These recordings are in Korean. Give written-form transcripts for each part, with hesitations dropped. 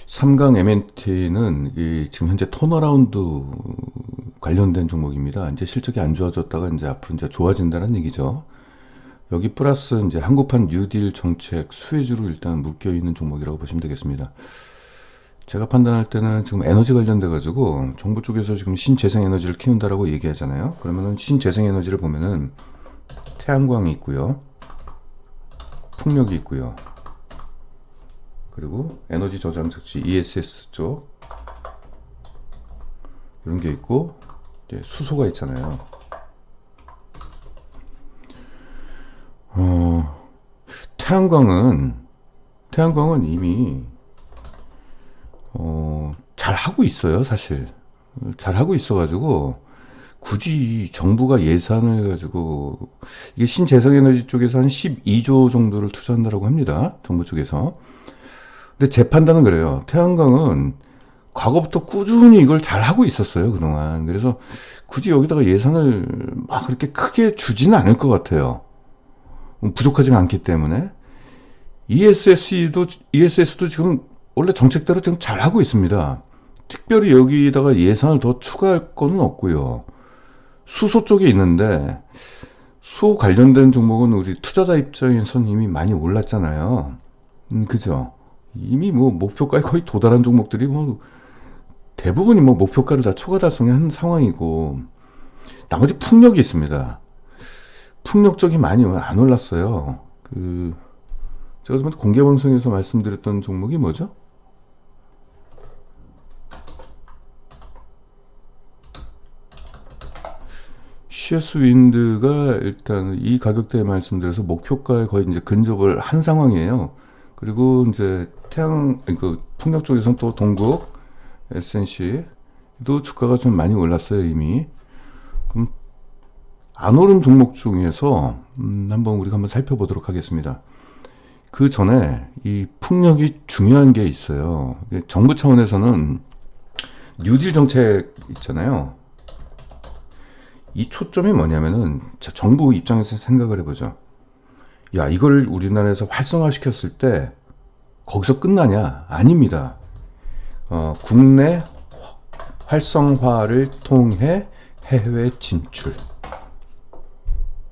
삼강 MNT는 지금 현재 턴어라운드 관련된 종목입니다. 이제 실적이 안 좋아졌다가 이제 앞으로 이제 좋아진다는 얘기죠. 여기 플러스 이제 한국판 뉴딜 정책 수혜주로 일단 묶여 있는 종목이라고 보시면 되겠습니다. 제가 판단할 때는 지금 에너지 관련돼 가지고 정부 쪽에서 지금 신재생 에너지를 키운다라고 얘기하잖아요. 그러면은 신재생 에너지를 보면은 태양광이 있고요, 풍력이 있고요, 그리고 에너지 저장 장치 ESS 쪽 이런 게 있고, 이제 수소가 있잖아요. 태양광은 이미 잘 하고 있어요. 사실 잘 하고 있어가지고 굳이 정부가 예산을 가지고, 이게 신재생에너지 쪽에서 한 12조 정도를 투자한다고 합니다, 정부 쪽에서. 근데 제 판단은 그래요. 태양광은 과거부터 꾸준히 이걸 잘 하고 있었어요, 그동안. 그래서 굳이 여기다가 예산을 막 그렇게 크게 주지는 않을 것 같아요. 부족하지가 않기 때문에. ESS도 지금 원래 정책대로 지금 잘 하고 있습니다. 특별히 여기다가 예산을 더 추가할 건 없고요. 수소 쪽에 있는데, 수소 관련된 종목은 우리 투자자 입장에서는 이미 많이 올랐잖아요. 그죠? 이미 뭐 목표가에 거의 도달한 종목들이 뭐 대부분이 뭐 목표가를 다 초과 달성한 상황이고, 나머지 풍력이 있습니다. 풍력 쪽이 많이 안 올랐어요. 제가 저번에 공개 방송에서 말씀드렸던 종목이 뭐죠? CS 윈드가 일단 이 가격대에 말씀드려서 목표가에 거의 이제 근접을 한 상황이에요. 그리고 이제 풍력 쪽에서는 또 동국, SNC도 주가가 좀 많이 올랐어요, 이미. 그럼 안 오른 종목 중에서 한번 우리가 한번 살펴보도록 하겠습니다. 그 전에 이 풍력이 중요한 게 있어요. 정부 차원에서는 뉴딜 정책 있잖아요. 이 초점이 뭐냐면은, 정부 입장에서 생각을 해보죠. 야, 이걸 우리나라에서 활성화시켰을 때 거기서 끝나냐? 아닙니다. 국내 활성화를 통해 해외 진출,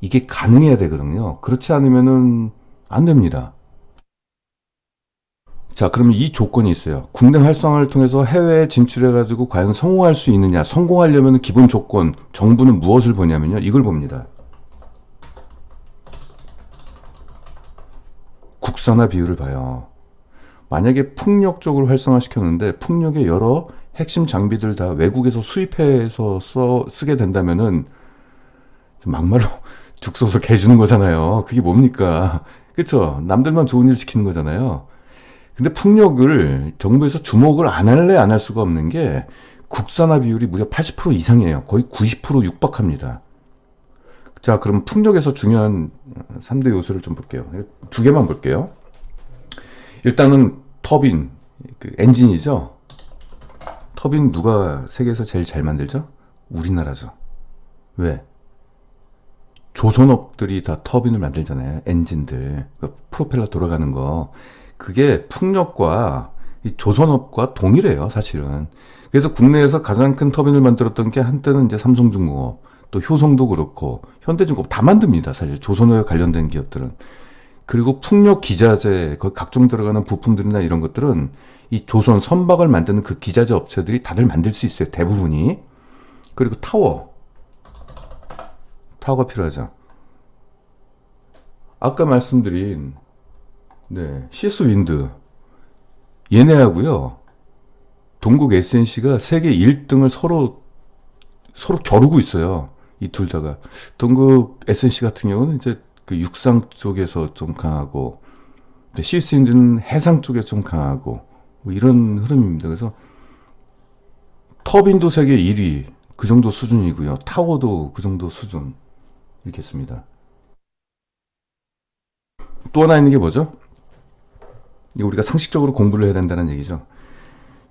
이게 가능해야 되거든요. 그렇지 않으면은 안 됩니다. 자, 그러면 이 조건이 있어요. 국내 활성화를 통해서 해외에 진출해가지고 과연 성공할 수 있느냐. 성공하려면 기본 조건, 정부는 무엇을 보냐면요, 이걸 봅니다. 국산화 비율을 봐요. 만약에 풍력 쪽을 활성화시켰는데 풍력의 여러 핵심 장비들 다 외국에서 수입해서 쓰게 된다면은 막말로 죽 써서 개 주는 거잖아요. 그게 뭡니까? 그쵸? 남들만 좋은 일 시키는 거잖아요. 근데 풍력을 정부에서 주목을 안 할래 안 할 수가 없는 게, 국산화 비율이 무려 80% 이상이에요. 거의 90% 육박합니다. 자, 그럼 풍력에서 중요한 3대 요소를 좀 볼게요. 두 개만 볼게요. 일단은 터빈, 엔진이죠. 터빈 누가 세계에서 제일 잘 만들죠? 우리나라죠. 왜? 조선업들이 다 터빈을 만들잖아요. 엔진들, 프로펠러 돌아가는 거. 그게 풍력과 이 조선업과 동일해요, 사실은. 그래서 국내에서 가장 큰 터빈을 만들었던 게 한때는 이제 삼성중공업, 또 효성도 그렇고 현대중공업 다 만듭니다, 사실 조선업에 관련된 기업들은. 그리고 풍력 기자재, 그 각종 들어가는 부품들이나 이런 것들은 이 조선 선박을 만드는 그 기자재 업체들이 다들 만들 수 있어요, 대부분이. 그리고 타워가 필요하죠. 아까 말씀드린 CS 윈드, 얘네하고요, 동국 SNC가 세계 1등을 서로 겨루고 있어요. 이 둘 다가. 동국 SNC 같은 경우는 이제 그 육상 쪽에서 좀 강하고, CS 윈드는 해상 쪽에 좀 강하고, 뭐 이런 흐름입니다. 그래서 터빈도 세계 1위 그 정도 수준이고요. 타워도 그 정도 수준, 이렇겠습니다. 또 하나 있는 게 뭐죠? 우리가 상식적으로 공부를 해야 된다는 얘기죠.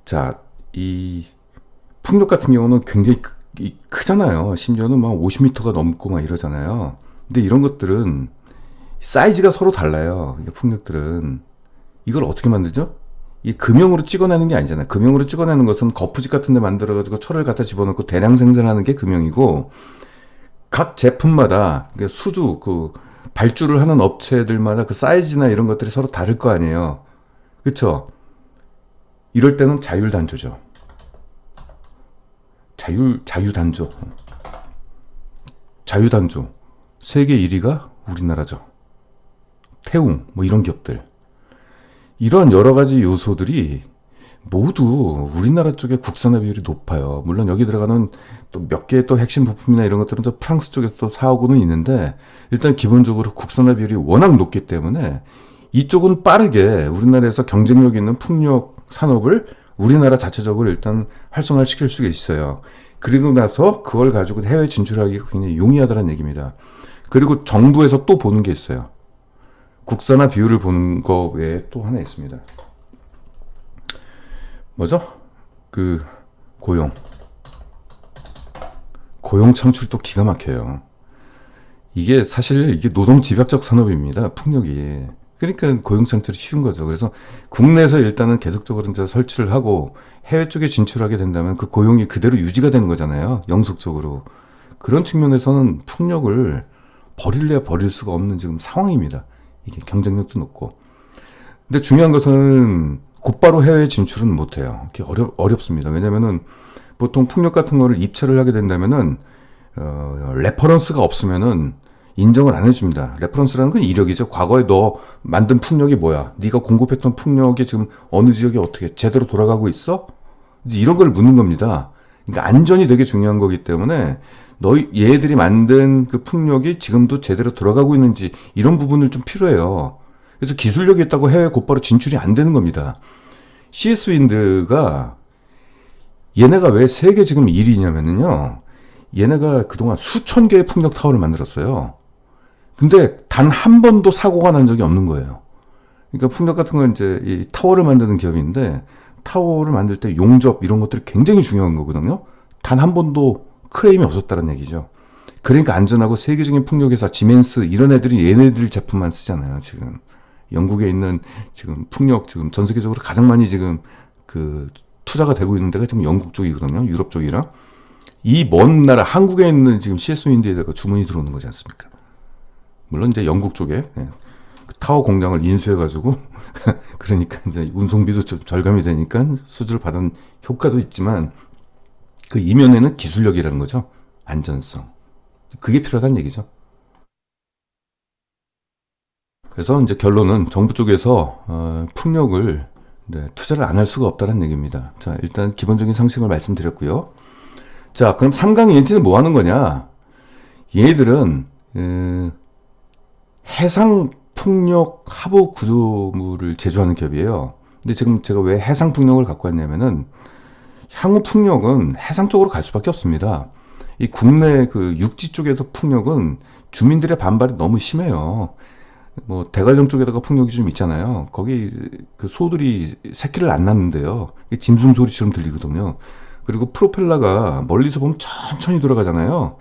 자, 이 풍력 같은 경우는 굉장히 크잖아요. 심지어는 막 50m가 넘고 막 이러잖아요. 근데 이런 것들은 사이즈가 서로 달라요. 풍력들은. 이걸 어떻게 만들죠? 이 금형으로 찍어내는 게 아니잖아요. 금형으로 찍어내는 것은 거푸집 같은 데 만들어가지고 철을 갖다 집어넣고 대량 생산하는 게 금형이고, 각 제품마다 수주, 발주를 하는 업체들마다 그 사이즈나 이런 것들이 서로 다를 거 아니에요. 그쵸? 이럴 때는 자율단조죠. 자유단조. 자유단조. 세계 1위가 우리나라죠. 태웅, 뭐 이런 기업들. 이런 여러 가지 요소들이 모두 우리나라 쪽에 국산화 비율이 높아요. 물론 여기 들어가는 또 몇 개의 또 핵심 부품이나 이런 것들은 또 프랑스 쪽에서 또 사오고는 있는데, 일단 기본적으로 국산화 비율이 워낙 높기 때문에 이쪽은 빠르게 우리나라에서 경쟁력 있는 풍력 산업을 우리나라 자체적으로 일단 활성화를 시킬 수가 있어요. 그리고 나서 그걸 가지고 해외 진출하기가 굉장히 용이하다는 얘기입니다. 그리고 정부에서 또 보는 게 있어요. 국산화 비율을 보는 거 외에 또 하나 있습니다. 뭐죠? 고용 창출도 기가 막혀요. 이게 사실 이게 노동 집약적 산업입니다. 풍력이. 그러니까 고용 창출이 쉬운 거죠. 그래서 국내에서 일단은 계속적으로 이제 설치를 하고 해외 쪽에 진출하게 된다면 그 고용이 그대로 유지가 되는 거잖아요. 영속적으로. 그런 측면에서는 풍력을 버릴래야 버릴 수가 없는 지금 상황입니다. 이게 경쟁력도 높고. 근데 중요한 것은 곧바로 해외 진출은 못해요. 어렵습니다. 왜냐면은 보통 풍력 같은 거를 입찰을 하게 된다면은, 레퍼런스가 없으면은 인정을 안 해줍니다. 레퍼런스라는 건 이력이죠. 과거에 너 만든 풍력이 뭐야? 네가 공급했던 풍력이 지금 어느 지역에 어떻게 제대로 돌아가고 있어? 이제 이런 걸 묻는 겁니다. 그러니까 안전이 되게 중요한 거기 때문에 얘들이 만든 그 풍력이 지금도 제대로 돌아가고 있는지 이런 부분을 좀 필요해요. 그래서 기술력이 있다고 해외 곧바로 진출이 안 되는 겁니다. CS 윈드가 얘네가 왜 세계 지금 1위냐면요. 얘네가 그동안 수천 개의 풍력 타워를 만들었어요. 근데 단 한 번도 사고가 난 적이 없는 거예요. 그러니까 풍력 같은 건 이제 이 타워를 만드는 기업인데, 타워를 만들 때 용접 이런 것들이 굉장히 중요한 거거든요. 단 한 번도 크레임이 없었다는 얘기죠. 그러니까 안전하고 세계적인 풍력회사 지멘스 이런 애들이 얘네들 제품만 쓰잖아요. 지금 영국에 있는 지금 풍력 지금 전 세계적으로 가장 많이 지금 투자가 되고 있는 데가 지금 영국 쪽이거든요. 유럽 쪽이랑. 이 먼 나라 한국에 있는 지금 CS 윈드에다가 주문이 들어오는 거지 않습니까? 물론 이제 영국 쪽에 그 타워 공장을 인수해가지고 그러니까 이제 운송비도 좀 절감이 되니까 수주를 받은 효과도 있지만, 그 이면에는 기술력이라는 거죠. 안전성. 그게 필요하다는 얘기죠. 그래서 이제 결론은 정부 쪽에서 풍력을 투자를 안 할 수가 없다는 얘기입니다. 자, 일단 기본적인 상식을 말씀드렸고요. 자, 그럼 삼강 ENT는 뭐 하는 거냐? 얘들은 해상 풍력 하부 구조물을 제조하는 기업이에요. 근데 지금 제가 왜 해상 풍력을 갖고 왔냐면은, 향후 풍력은 해상 쪽으로 갈 수밖에 없습니다. 이 국내 그 육지 쪽에서 풍력은 주민들의 반발이 너무 심해요. 뭐 대관령 쪽에다가 풍력이 좀 있잖아요. 거기 그 소들이 새끼를 안 낳는데요. 짐승 소리처럼 들리거든요. 그리고 프로펠러가 멀리서 보면 천천히 돌아가잖아요.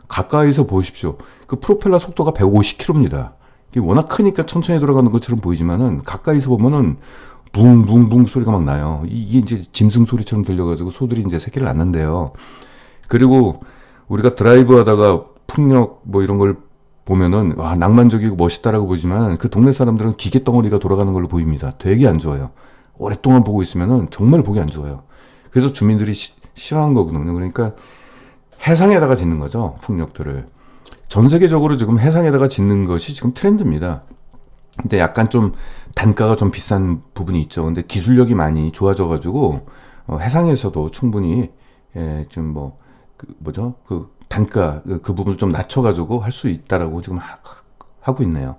가까이서 보십시오. 그 프로펠러 속도가 150km입니다. 이게 워낙 크니까 천천히 돌아가는 것처럼 보이지만은 가까이서 보면은 붕붕붕 소리가 막 나요. 이게 이제 짐승 소리처럼 들려가지고 소들이 이제 새끼를 낳는데요. 그리고 우리가 드라이브 하다가 풍력 뭐 이런 걸 보면은 와 낭만적이고 멋있다라고 보지만, 그 동네 사람들은 기계 덩어리가 돌아가는 걸로 보입니다. 되게 안 좋아요. 오랫동안 보고 있으면은 정말 보기 안 좋아요. 그래서 주민들이 싫어하는 거거든요. 그러니까 해상에다가 짓는 거죠. 풍력들을. 전 세계적으로 지금 해상에다가 짓는 것이 지금 트렌드입니다. 근데 약간 좀 단가가 좀 비싼 부분이 있죠. 근데 기술력이 많이 좋아져가지고 해상에서도 충분히 좀 단가 그 부분을 좀 낮춰가지고 할 수 있다라고 지금 하고 있네요.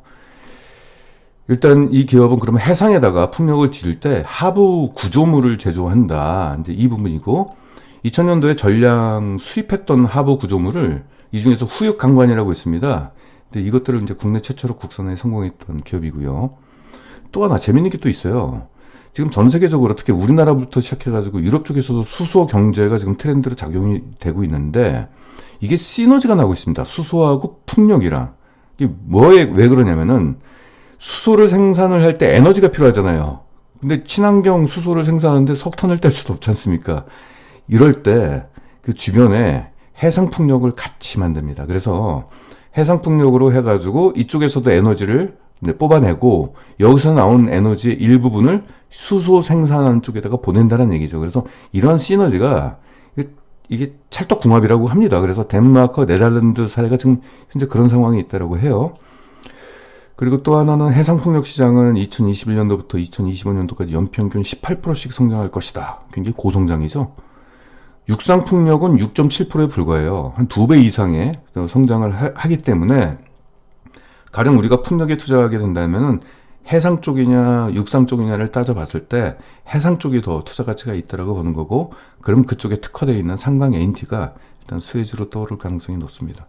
일단 이 기업은 그러면 해상에다가 풍력을 지을 때 하부 구조물을 제조한다. 이제 이 부분이고, 2000년도에 전량 수입했던 하부 구조물을 이 중에서 후육강관이라고 있습니다. 근데 이것들을 이제 국내 최초로 국산화에 성공했던 기업이고요. 또 하나 재밌는 게 또 있어요. 지금 전 세계적으로 특히 우리나라부터 시작해가지고 유럽 쪽에서도 수소 경제가 지금 트렌드로 작용이 되고 있는데, 이게 시너지가 나고 있습니다. 수소하고 풍력이랑. 이게 왜 그러냐면은, 수소를 생산을 할 때 에너지가 필요하잖아요. 근데 친환경 수소를 생산하는데 석탄을 뗄 수도 없지 않습니까? 이럴 때 그 주변에 해상풍력을 같이 만듭니다. 그래서 해상풍력으로 해가지고 이쪽에서도 에너지를 뽑아내고 여기서 나온 에너지의 일부분을 수소 생산하는 쪽에다가 보낸다는 얘기죠. 그래서 이런 시너지가 이게 찰떡궁합이라고 합니다. 그래서 덴마크, 네덜란드 사례가 지금 현재 그런 상황이 있다고 해요. 그리고 또 하나는 해상풍력 시장은 2021년도부터 2025년도까지 연평균 18%씩 성장할 것이다. 굉장히 고성장이죠. 육상풍력은 6.7%에 불과해요. 한 2배 이상의 성장을 하기 때문에 가령 우리가 풍력에 투자하게 된다면 해상 쪽이냐 육상 쪽이냐를 따져봤을 때 해상 쪽이 더 투자 가치가 있다고 보는 거고, 그럼 그쪽에 특화되어 있는 삼강 NT가 일단 수혜주로 떠오를 가능성이 높습니다.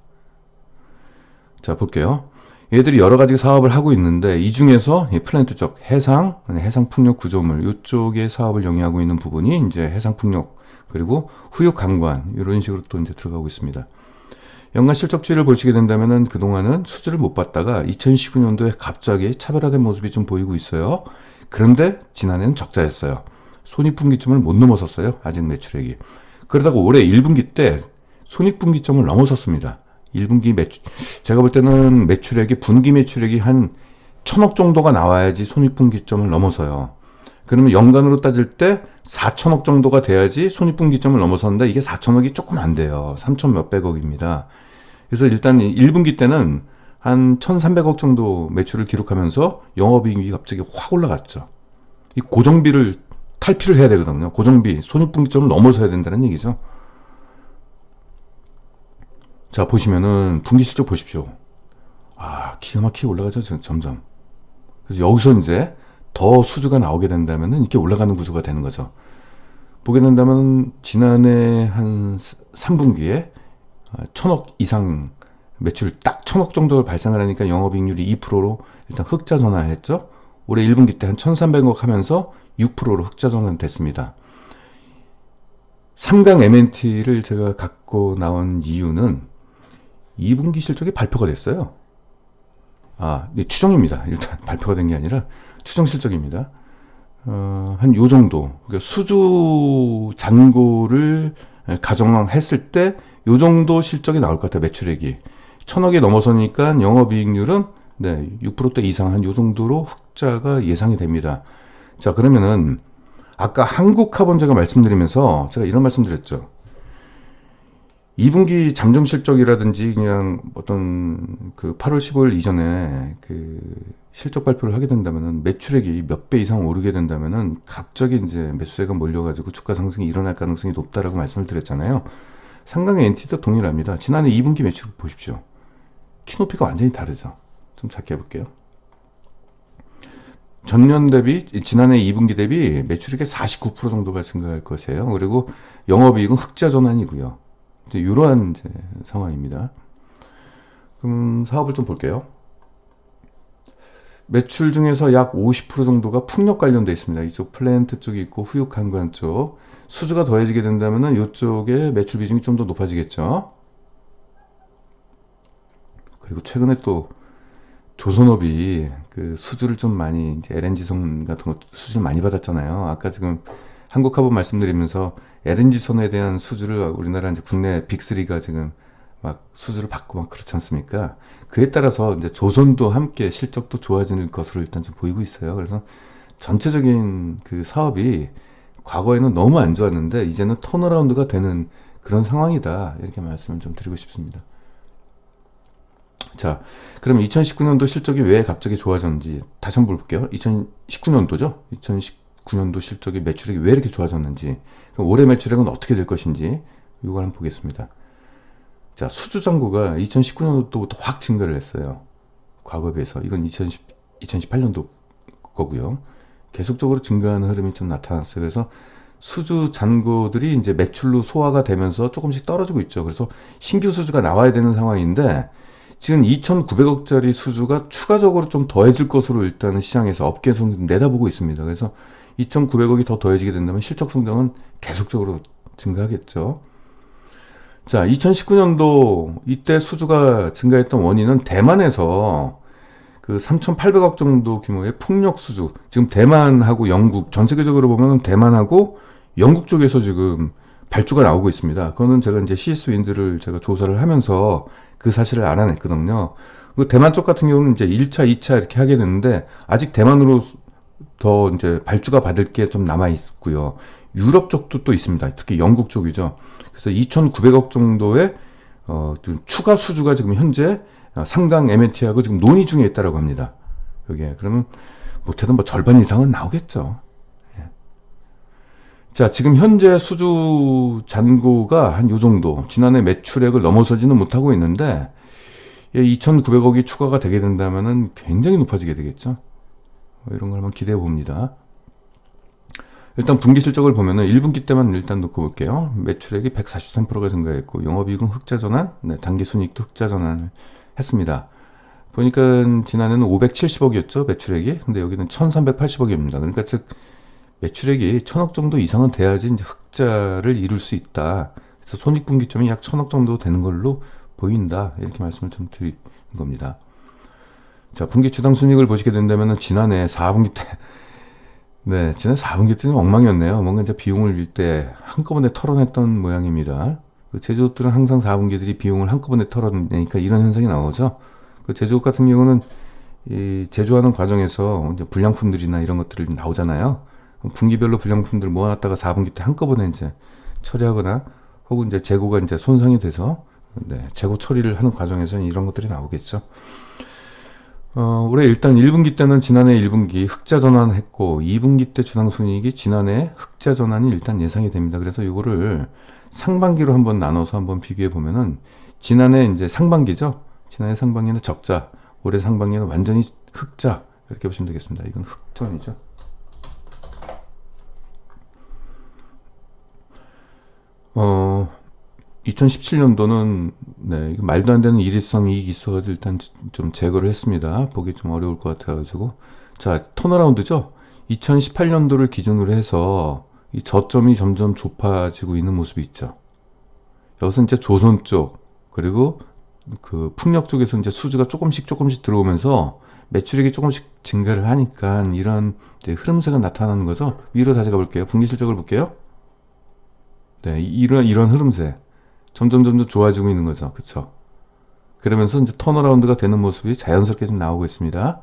자, 볼게요. 얘들이 여러 가지 사업을 하고 있는데 이 중에서 플랜트 쪽 해상 풍력 구조물 이쪽의 사업을 영위하고 있는 부분이 이제 해상 풍력 그리고 후육 강관 이런 식으로 또 이제 들어가고 있습니다. 연간 실적치를 보시게 된다면은 그동안은 수주를 못 받다가 2019년도에 갑자기 차별화된 모습이 좀 보이고 있어요. 그런데 지난해는 적자였어요. 손익분기점을 못 넘어섰어요. 아직 매출액이. 그러다가 올해 1분기 때 손익분기점을 넘어섰습니다. 1분기 매출, 제가 볼 때는 매출액이, 분기 매출액이 한 1,000억 정도가 나와야지 손익분기점을 넘어서요. 그러면 연간으로 따질 때 4천억 정도가 돼야지 손익분기점을 넘어섰는데 이게 4천억이 조금 안 돼요. 3천 몇백억입니다. 그래서 일단 1분기 때는 한 1,300억 정도 매출을 기록하면서 영업이익이 갑자기 확 올라갔죠. 이 고정비를 탈피를 해야 되거든요. 고정비, 손익분기점을 넘어서야 된다는 얘기죠. 자, 보시면은 분기 실적 보십시오. 기가 막히게 올라가죠, 점점. 그래서 여기서 이제 더 수주가 나오게 된다면은 이렇게 올라가는 구조가 되는 거죠. 보게 된다면 지난해 한 3분기에 1,000억 이상 매출 딱 1,000억 정도 발생을 하니까 영업이익률이 2%로 일단 흑자 전환을 했죠. 올해 1분기 때 한 1,300억 하면서 6%로 흑자 전환 됐습니다. 3강 MNT를 제가 갖고 나온 이유는 2분기 실적이 발표가 됐어요. 추정입니다. 일단 발표가 된 게 아니라 추정 실적입니다. 한 요 정도. 그러니까 수주 잔고를 가정했을 때 요 정도 실적이 나올 것 같아요. 매출액이. 1,000억이 넘어서니까 영업이익률은 6%대 이상 한 요 정도로 흑자가 예상이 됩니다. 자, 그러면은 아까 한국카본 제가 말씀드리면서 제가 이런 말씀 드렸죠. 2분기 잠정 실적이라든지 그냥 어떤 그 8월 15일 이전에 그 실적 발표를 하게 된다면은 매출액이 몇 배 이상 오르게 된다면은 갑자기 이제 매수세가 몰려가지고 주가 상승이 일어날 가능성이 높다라고 말씀을 드렸잖아요. 상강의 NT도 동일합니다. 지난해 2분기 매출 보십시오. 키높이가 완전히 다르죠. 좀 작게 해볼게요. 전년 대비, 지난해 2분기 대비 매출액의 49% 정도가 증가할 것이에요. 그리고 영업이익은 흑자 전환이고요. 이러한 이제 상황입니다. 그럼 사업을 좀 볼게요. 매출 중에서 약 50% 정도가 풍력 관련돼 있습니다. 이쪽 플랜트 쪽이 있고 후육 한관 쪽. 수주가 더해지게 된다면은 이쪽에 매출 비중이 좀 더 높아지겠죠. 그리고 최근에 또 조선업이 그 수주를 좀 많이, 이제 LNG선 같은 거 수주를 많이 받았잖아요. 아까 지금 한국카본 말씀드리면서 LNG선에 대한 수주를 우리나라 이제 국내 빅3가 지금 막 수주를 받고 막 그렇지 않습니까? 그에 따라서 이제 조선도 함께 실적도 좋아지는 것으로 일단 좀 보이고 있어요. 그래서 전체적인 그 사업이 과거에는 너무 안 좋았는데 이제는 턴어라운드가 되는 그런 상황이다. 이렇게 말씀을 좀 드리고 싶습니다. 자, 그럼 2019년도 실적이 왜 갑자기 좋아졌는지 다시 한번 볼게요. 2019년도죠? 2019년도 실적이 매출액이 왜 이렇게 좋아졌는지, 올해 매출액은 어떻게 될 것인지 이걸 한번 보겠습니다. 자, 수주 잔고가 2019년도부터 확 증가를 했어요. 과거에 비해서. 이건 2018년도 거고요. 계속적으로 증가하는 흐름이 좀 나타났어요. 그래서 수주 잔고들이 이제 매출로 소화가 되면서 조금씩 떨어지고 있죠. 그래서 신규 수주가 나와야 되는 상황인데 지금 2,900억짜리 수주가 추가적으로 좀 더해질 것으로 일단은 시장에서 업계에서 내다보고 있습니다. 그래서 2,900억이 더 더해지게 된다면 실적 성장은 계속적으로 증가하겠죠. 자, 2019년도 이때 수주가 증가했던 원인은 대만에서 그 3,800억 정도 규모의 풍력 수주, 지금 대만하고 영국, 전 세계적으로 보면 대만하고 영국 쪽에서 지금 발주가 나오고 있습니다. 그거는 제가 이제 CS 윈드를 제가 조사를 하면서 그 사실을 알아냈거든요. 그 대만 쪽 같은 경우는 이제 1차, 2차 이렇게 하게 됐는데 아직 대만으로 더 이제 발주가 받을 게 좀 남아 있고요. 유럽 쪽도 또 있습니다. 특히 영국 쪽이죠. 그래서 2,900억 정도의 좀 추가 수주가 지금 현재 상강 MNT하고 지금 논의 중에 있다라고 합니다. 여기에 그러면 못해도 뭐 절반 이상은 나오겠죠. 예. 자, 지금 현재 수주 잔고가 한 요 정도, 지난해 매출액을 넘어서지는 못하고 있는데 2,900억이 추가가 되게 된다면은 굉장히 높아지게 되겠죠. 이런 걸 한번 기대해 봅니다. 일단 분기 실적을 보면은 1분기 때만 일단 놓고 볼게요. 매출액이 143%가 증가했고 영업이익은 흑자 전환, 네, 당기 순이익도 흑자 전환을 했습니다. 보니까 지난해는 570억이었죠, 매출액이. 근데 여기는 1,380억입니다. 그러니까 즉 매출액이 1,000억 정도 이상은 돼야지 이제 흑자를 이룰 수 있다. 그래서 손익분기점이 약 1,000억 정도 되는 걸로 보인다. 이렇게 말씀을 좀 드린 겁니다. 자, 분기 주당 순이익을 보시게 된다면은 지난해 4분기 때, 네, 지난 4분기 때는 엉망이었네요. 뭔가 이제 비용을 일 때 한꺼번에 털어냈던 모양입니다. 그 제조업들은 항상 4분기들이 비용을 한꺼번에 털어내니까 이런 현상이 나오죠. 그 제조업 같은 경우는 이 제조하는 과정에서 이제 불량품들이나 이런 것들이 나오잖아요. 분기별로 불량품들 모아놨다가 4분기 때 한꺼번에 이제 처리하거나 혹은 이제 재고가 이제 손상이 돼서 네, 재고 처리를 하는 과정에서는 이런 것들이 나오겠죠. 올해 일단 1분기 때는 지난해 1분기 흑자 전환했고 2분기 때 주당순이익이 지난해 흑자 전환이 일단 예상이 됩니다. 그래서 이거를 상반기로 한번 나눠서 한번 비교해 보면은 지난해 이제 상반기죠. 지난해 상반기는 적자, 올해 상반기는 완전히 흑자 이렇게 보시면 되겠습니다. 이건 흑전이죠. 2017년도는 네, 말도 안 되는 일회성 이익이 있어가지고 일단 좀 제거를 했습니다. 보기 좀 어려울 것 같아가지고. 자, 턴어라운드죠. 2018년도를 기준으로 해서 이 저점이 점점 좁아지고 있는 모습이 있죠. 여기서 이제 조선 쪽 그리고 그 풍력 쪽에서 이제 수주가 조금씩 들어오면서 매출액이 조금씩 증가를 하니까 이런 이제 흐름세가 나타나는 거죠. 위로 다시 가볼게요. 분기 실적을 볼게요. 네, 이런 흐름세. 점점 좋아지고 있는 거죠. 그쵸? 그러면서 이제 턴어라운드가 되는 모습이 자연스럽게 좀 나오고 있습니다.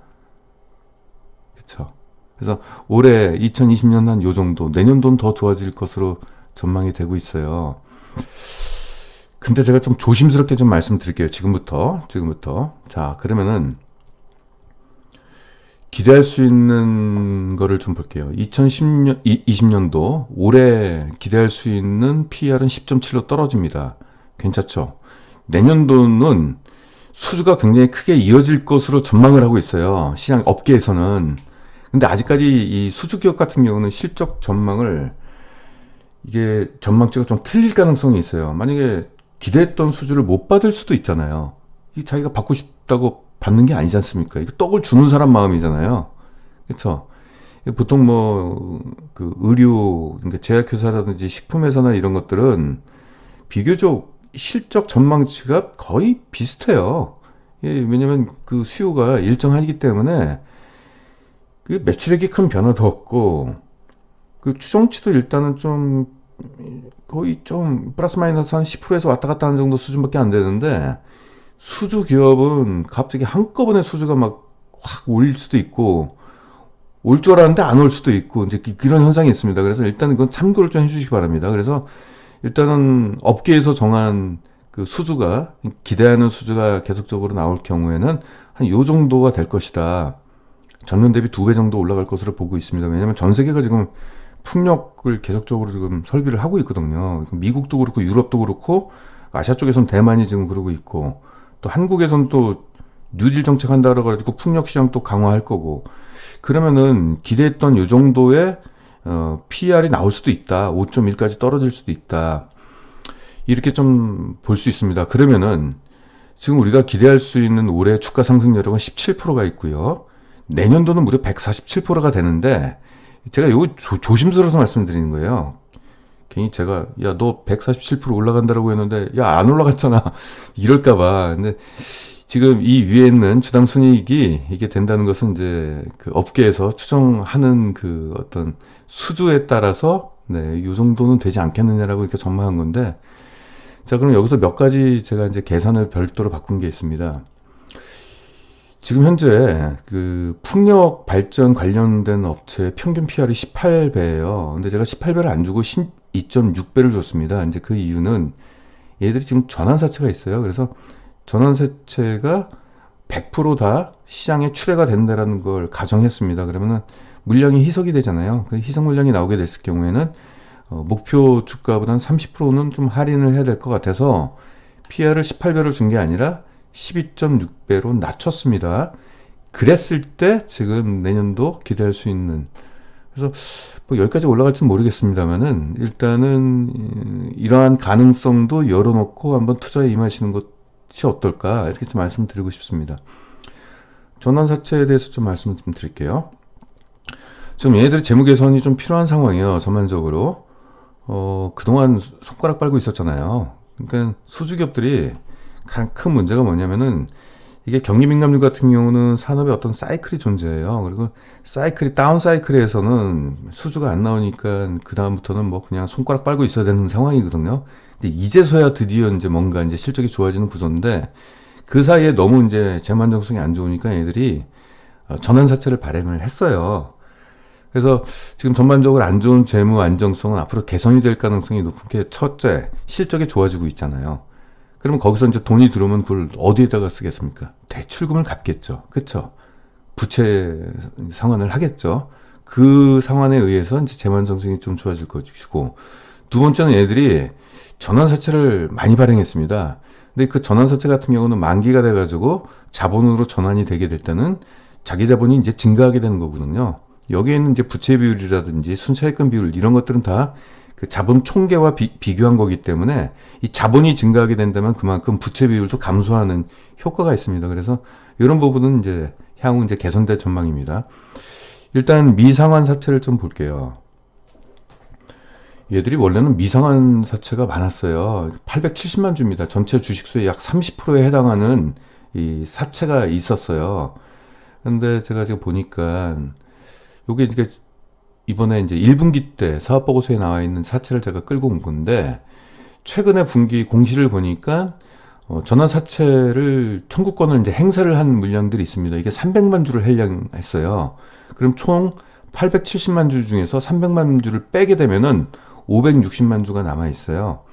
그쵸? 그래서 올해 2020년 한 요 정도, 내년도는 더 좋아질 것으로 전망이 되고 있어요. 근데 제가 좀 조심스럽게 좀 말씀드릴게요. 지금부터. 자, 그러면은 기대할 수 있는 거를 좀 볼게요. 2020년도 올해 기대할 수 있는 PER은 10.7로 떨어집니다. 괜찮죠? 내년도는 수주가 굉장히 크게 이어질 것으로 전망을 하고 있어요. 시장 업계에서는. 근데 아직까지 이 수주 기업 같은 경우는 실적 전망을 이게 전망치가 좀 틀릴 가능성이 있어요. 만약에 기대했던 수주를 못 받을 수도 있잖아요. 이 자기가 받고 싶다고 받는 게 아니지 않습니까? 이거 떡을 주는 사람 마음이잖아요. 그렇죠? 보통 뭐 그 의료, 그러니까 제약회사라든지 식품회사나 이런 것들은 비교적 실적 전망치가 거의 비슷해요. 예, 왜냐면 그 수요가 일정하기 때문에 그 매출액이 큰 변화도 없고 그 추정치도 일단은 좀 거의 좀 플러스 마이너스 한 10%에서 왔다 갔다 하는 정도 수준밖에 안 되는데 수주 기업은 갑자기 한꺼번에 수주가 막 확 올 수도 있고 올 줄 알았는데 안 올 수도 있고 이제 그런 현상이 있습니다. 그래서 일단 이건 참고를 좀 해주시기 바랍니다. 그래서 일단은 업계에서 정한 그 수주가 기대하는 수주가 계속적으로 나올 경우에는 한 요 정도가 될 것이다. 전년 대비 2배 정도 올라갈 것으로 보고 있습니다. 왜냐하면 전 세계가 지금 풍력을 계속적으로 지금 설비를 하고 있거든요. 미국도 그렇고 유럽도 그렇고 아시아 쪽에서는 대만이 지금 그러고 있고 또 한국에서는 또 뉴딜 정책 한다 그래가지고 풍력 시장 또 강화할 거고 그러면은 기대했던 요 정도의 PER이 나올 수도 있다. 5.1까지 떨어질 수도 있다. 이렇게 좀 볼 수 있습니다. 그러면은 지금 우리가 기대할 수 있는 올해 주가 상승 여력은 17%가 있고요. 내년도는 무려 147%가 되는데 제가 이거 조심스러워서 말씀드리는 거예요. 괜히 제가 야 너 147% 올라간다라고 했는데 야 안 올라갔잖아 이럴까봐. 근데 지금 이 위에 있는 주당 순이익이 이게 된다는 것은 이제 그 업계에서 추정하는 그 어떤 수주에 따라서 네, 요 정도는 되지 않겠느냐라고 이렇게 전망한 건데, 자, 그럼 여기서 몇 가지 제가 이제 계산을 별도로 바꾼 게 있습니다. 지금 현재 그 풍력 발전 관련된 업체 평균 PR이 18배예요. 근데 제가 18배를 안 주고 12.6배를 줬습니다. 이제 그 이유는 얘들이 지금 전환사채가 있어요. 그래서 전환사채가 100%다 시장에 출회가 된다라는 걸 가정했습니다. 그러면은 물량이 희석이 되잖아요. 그 희석 물량이 나오게 됐을 경우에는 목표 주가보다는 30%는 좀 할인을 해야 될 것 같아서 PR을 18배로 준 게 아니라 12.6배로 낮췄습니다. 그랬을 때 지금 내년도 기대할 수 있는, 그래서 뭐 여기까지 올라갈지는 모르겠습니다만은 일단은 이러한 가능성도 열어놓고 한번 투자에 임하시는 것이 어떨까, 이렇게 좀 말씀드리고 싶습니다. 전환사채에 대해서 좀 말씀 좀 드릴게요. 지금 얘네들이 재무 개선이 좀 필요한 상황이에요. 전반적으로 그동안 손가락 빨고 있었잖아요. 그러니까 수주기업들이 가장 큰 문제가 뭐냐면은, 이게 경기 민감률 같은 경우는 산업의 어떤 사이클이 존재해요. 그리고 사이클이 다운 사이클에서는 수주가 안 나오니까 그 다음부터는 뭐 그냥 손가락 빨고 있어야 되는 상황이거든요. 근데 이제서야 드디어 이제 뭔가 이제 실적이 좋아지는 구조인데, 그 사이에 너무 이제 재무 안정성이 안 좋으니까 얘들이 전환사채를 발행을 했어요. 그래서 지금 전반적으로 안 좋은 재무 안정성은 앞으로 개선이 될 가능성이 높은 게, 첫째, 실적이 좋아지고 있잖아요. 그러면 거기서 이제 돈이 들어오면 그걸 어디에다가 쓰겠습니까? 대출금을 갚겠죠. 그쵸? 부채 상환을 하겠죠. 그 상환에 의해서 이제 재무 안정성이 좀 좋아질 것이고, 두 번째는 얘들이 전환사채를 많이 발행했습니다. 근데 그 전환사채 같은 경우는 만기가 돼가지고 자본으로 전환이 되게 될 때는 자기 자본이 이제 증가하게 되는 거거든요. 여기에 있는 이제 부채 비율이라든지 순차익금 비율, 이런 것들은 다 그 자본 총계와 비교한 거기 때문에 이 자본이 증가하게 된다면 그만큼 부채 비율도 감소하는 효과가 있습니다. 그래서 이런 부분은 이제 향후 이제 개선될 전망입니다. 일단 미상환 사채를 좀 볼게요. 얘들이 원래는 미상환 사채가 많았어요. 870만 주입니다. 전체 주식수의 약 30%에 해당하는 이 사채가 있었어요. 근데 제가 지금 보니까 요게 이제 이번에 이제 1분기 때 사업보고서에 나와 있는 사채를 제가 끌고 온 건데, 최근에 분기 공시를 보니까 전환사채를 청구권을 이제 행사를 한 물량들이 있습니다. 이게 300만 주를 해량했어요. 그럼 총 870만 주 중에서 300만 주를 빼게 되면은 560만 주가 남아 있어요.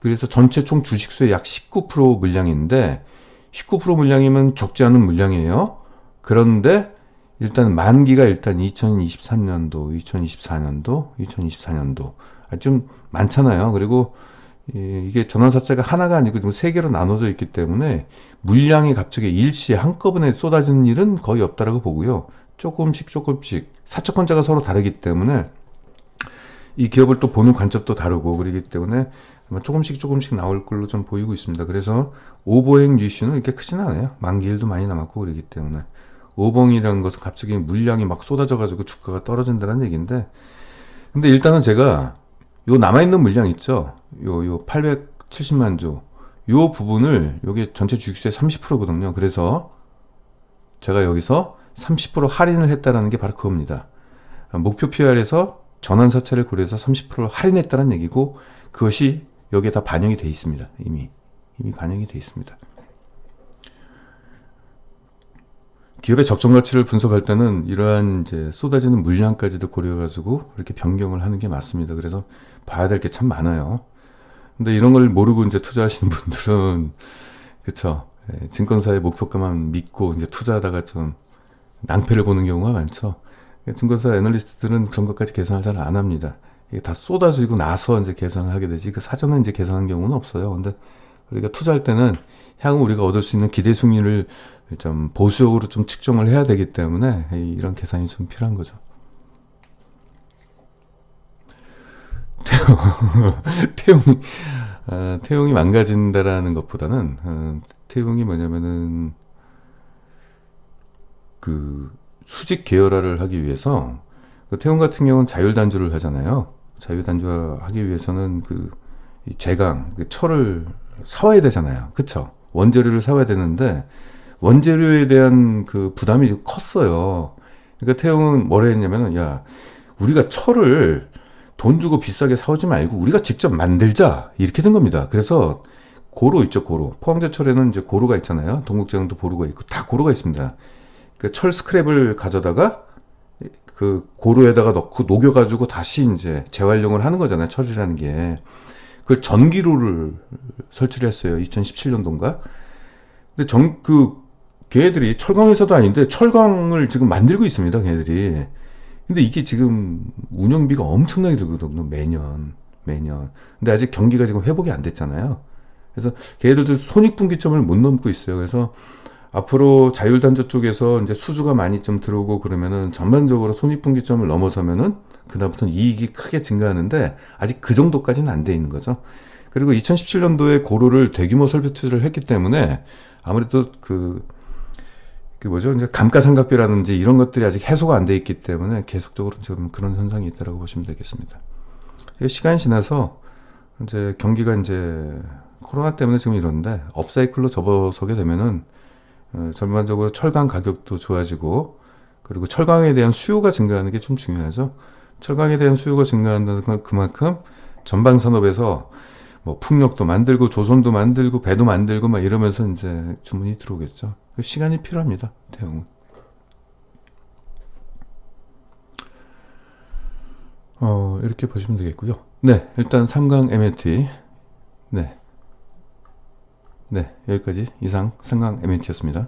그래서 전체 총 주식수의 약 19% 물량인데, 19% 물량이면 적지 않은 물량이에요. 그런데 일단 만기가 일단 2023년도, 2024년도, 2024년도 좀 많잖아요. 그리고 이게 전환사채가 하나가 아니고 지금 세 개로 나눠져 있기 때문에 물량이 갑자기 일시에 한꺼번에 쏟아지는 일은 거의 없다라고 보고요. 조금씩 사채권자가 서로 다르기 때문에 이 기업을 또 보는 관점도 다르고 그러기 때문에 아마 조금씩 나올 걸로 좀 보이고 있습니다. 그래서 오버행 이슈는 이렇게 크진 않아요. 만기일도 많이 남았고 그러기 때문에. 오봉이라는 것은 갑자기 물량이 막 쏟아져가지고 주가가 떨어진다는 얘기인데, 근데 일단은 제가 요 남아있는 물량 있죠? 요 870만 주. 요 부분을, 요게 전체 주식수의 30%거든요. 그래서 제가 여기서 30% 할인을 했다라는 게 바로 그겁니다. 목표 PR에서 전환사채를 고려해서 30% 할인했다는 얘기고, 그것이 여기에 다 반영이 돼 있습니다. 이미 반영이 돼 있습니다. 기업의 적정 가치를 분석할 때는 이러한 이제 쏟아지는 물량까지도 고려해가지고 이렇게 변경을 하는 게 맞습니다. 그래서 봐야 될 게 참 많아요. 근데 이런 걸 모르고 이제 투자하시는 분들은, 그쵸, 증권사의 목표가만 믿고 이제 투자하다가 좀 낭패를 보는 경우가 많죠. 증권사 애널리스트들은 그런 것까지 계산을 잘 안 합니다. 이게 다 쏟아지고 나서 이제 계산을 하게 되지, 그 사전에 이제 계산한 경우는 없어요. 근데 우리가 투자할 때는 향후 우리가 얻을 수 있는 기대 수익률을 좀 보수적으로 좀 측정을 해야 되기 때문에 이런 계산이 좀 필요한 거죠. 태용이 망가진다라는 것보다는, 태용이 뭐냐면은 그 수직 계열화를 하기 위해서, 태용 같은 경우는 자율단조를 하잖아요. 자율단조하기 위해서는 그 제강, 그 철을 사와야 되잖아요. 그쵸? 원재료를 사와야 되는데 원재료에 대한 그 부담이 컸어요. 그러니까 태용은 뭐라 했냐면은, 야, 우리가 철을 돈 주고 비싸게 사오지 말고 우리가 직접 만들자, 이렇게 된 겁니다. 그래서 고로 있죠, 고로. 포항제철에는 이제 고로가 있잖아요. 동국제강도 고로가 있고 다 고로가 있습니다. 그 철 스크랩을 가져다가 그 고로에다가 넣고 녹여가지고 다시 이제 재활용을 하는 거잖아요, 철이라는 게. 그걸 전기로를 설치를 했어요, 2017년도인가. 근데 걔네들이 철강회사도 아닌데 철강을 지금 만들고 있습니다, 걔네들이. 근데 이게 지금 운영비가 엄청나게 들거든요, 매년. 근데 아직 경기가 지금 회복이 안 됐잖아요. 그래서 걔네들도 손익분기점을 못 넘고 있어요. 그래서 앞으로 자율단조 쪽에서 이제 수주가 많이 좀 들어오고 그러면은 전반적으로 손익분기점을 넘어서면은 그다음부터는 이익이 크게 증가하는데 아직 그 정도까지는 안 돼 있는 거죠. 그리고 2017년도에 고로를 대규모 설비 투자를 했기 때문에 아무래도 뭐죠? 이제 감가상각비라든지 이런 것들이 아직 해소가 안 돼 있기 때문에 계속적으로 지금 그런 현상이 있다고 보시면 되겠습니다. 시간이 지나서 이제 경기가 이제 코로나 때문에 지금 이런데 업사이클로 접어서게 되면은 전반적으로 철강 가격도 좋아지고 그리고 철강에 대한 수요가 증가하는 게 좀 중요하죠. 철강에 대한 수요가 증가한다는 건 그만큼 전방 산업에서 뭐 풍력도 만들고 조선도 만들고 배도 만들고 막 이러면서 이제 주문이 들어오겠죠. 시간이 필요합니다, 태용은. 이렇게 보시면 되겠고요. 네, 일단 삼강 M&T. 네, 여기까지 이상 삼강 M&T였습니다.